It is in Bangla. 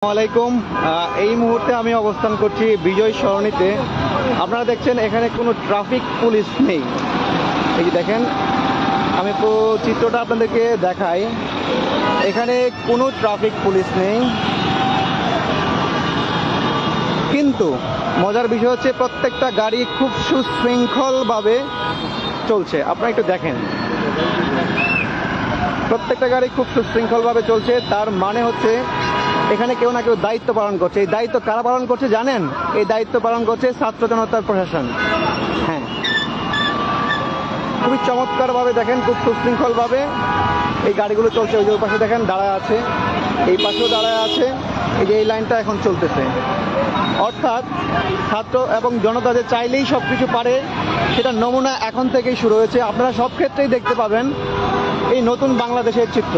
আসসালামাইকুম। এই মুহূর্তে আমি অবস্থান করছি বিজয় সরণিতে। আপনারা দেখছেন এখানে কোনো ট্রাফিক পুলিশ নেই। এই যে দেখেন, আমি চিত্রটা আপনাদেরকে দেখাই। এখানে কোনো ট্রাফিক পুলিশ নেই, কিন্তু মজার বিষয় হচ্ছে প্রত্যেকটা গাড়ি খুব সুশৃঙ্খলভাবে চলছে। আপনারা একটু দেখেন, প্রত্যেকটা গাড়ি খুব সুশৃঙ্খলভাবে চলছে। তার মানে হচ্ছে এখানে কেউ না কেউ দায়িত্ব পালন করছে। এই দায়িত্ব কারা পালন করছে জানেন? এই দায়িত্ব পালন করছে ছাত্র জনতার প্রশাসন। হ্যাঁ, খুবই চমৎকারভাবে দেখেন, খুব সুশৃঙ্খলভাবে এই গাড়িগুলো চলছে। ওই যে ওই পাশে দেখেন দাঁড়ায় আছে, এই পাশেও দাঁড়ায় আছে। এই যে এই লাইনটা এখন চলতেছে, অর্থাৎ ছাত্র এবং জনতা যে চাইলেই সব কিছু পারে সেটা নমুনা এখন থেকেই শুরু হয়েছে। আপনারা সব ক্ষেত্রেই দেখতে পাবেন এই নতুন বাংলাদেশের চিত্র।